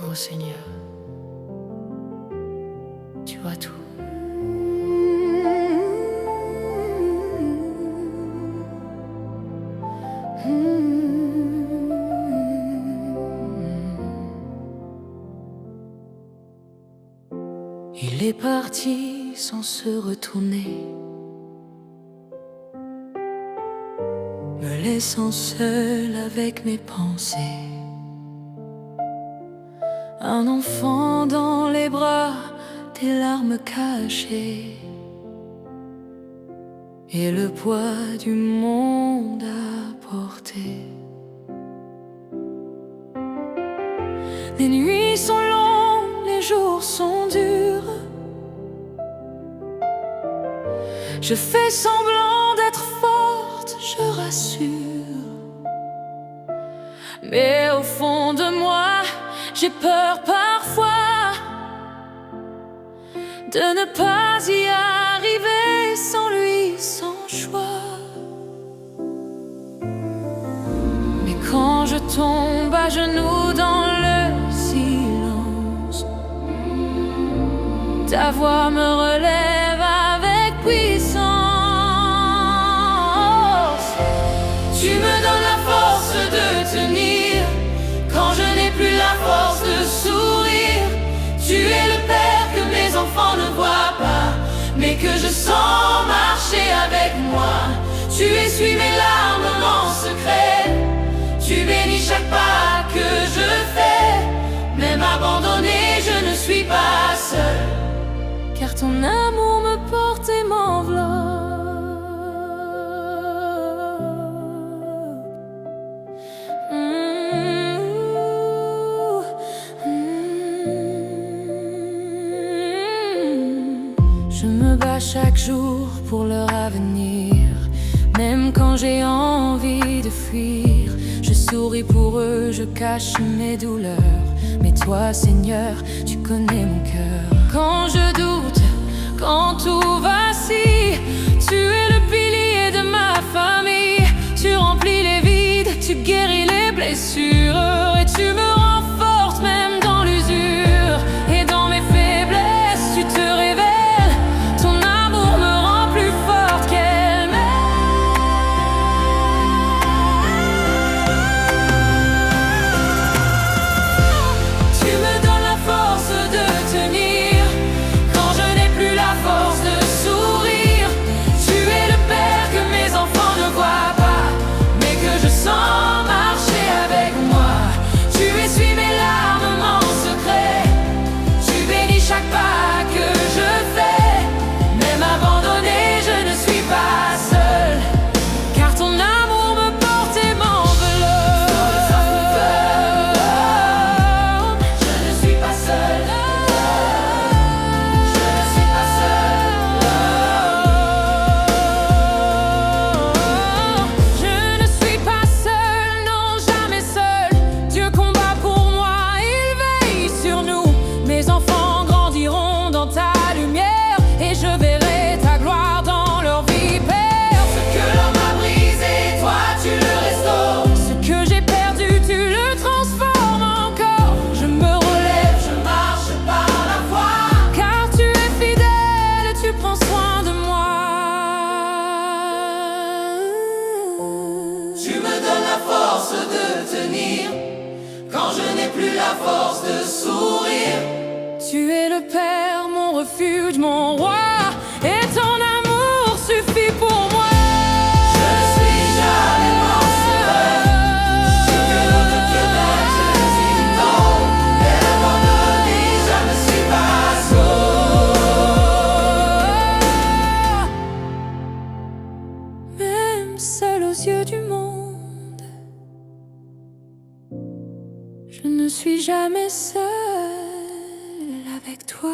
Oh Seigneur, tu vois tout. Il est parti sans se retourner, me laissant seul avec mes pensées. Un enfant dans les bras, des larmes cachées, et le poids du monde à porter. Les nuits sont longues, les jours sont durs. Je fais semblant d'être forte, je rassure. Mais au fond de moi, j'ai peur parfois de ne pas y arriver sans lui, sans choix. Mais quand je tombe à genoux dans le silence, ta voix me relève avec puissance. Tu me donnes la force de tenir quand je n'ai plus la force de sourire. Tu es le Père que mes enfants ne voient pas, mais que je sens marcher avec moi. Tu essuies mes larmes en secret, tu bénis chaque pas que je fais. Même abandonné, je ne suis pas seul, car ton amour me porte et m'enveloppe. Je me bats chaque jour pour leur avenir, même quand j'ai envie de fuir. Je souris pour eux, je cache mes douleurs. Mais toi, Seigneur, tu connais mon cœur. Quand je doute, quand tout vacille, tu es le pilier de ma famille. Tu remplis les vides, tu guéris les blessures, et tu me renforces même dans l'usure. Et dans mes faiblesses, tu te révèles. Ton amour me rend plus forte qu'elle-même. Tu me donnes la force de tenir quand je n'ai plus la force de sourire. Tu es le Père que mes enfants ne voient pas, mais que je sens marcher avec moi. Tu essuies mes larmes en secret, tu bénis chaque pas que je fais. Même abandonné, je ne suis pas seul, car ton amour me porte et m'enveloppe. Je ne suis pas seul, je ne suis pas seul. Je ne suis pas seul, non jamais seul. Dieu combat pour moi, il veille sur nous. Mes enfants grandiront dans ta lumière, et je verrai ta gloire dans leur vie, Père. Ce que l'homme a brisé, toi tu le restaures. Ce que j'ai perdu, tu le transformes encore. Je me relève, je marche par la foi, car tu es fidèle et tu prends soin de moi. Tu me donnes la force de tenir quand je n'ai plus la force de sourire. Tu es le Père, mon refuge, mon roi, et ton amour suffit pour moi. Je ne suis jamais mensuel, ce que notre Dieu m'a dit non. Elle abandonné, je ne suis pas seul. Même seul aux yeux du monde, je ne suis jamais seul avec toi.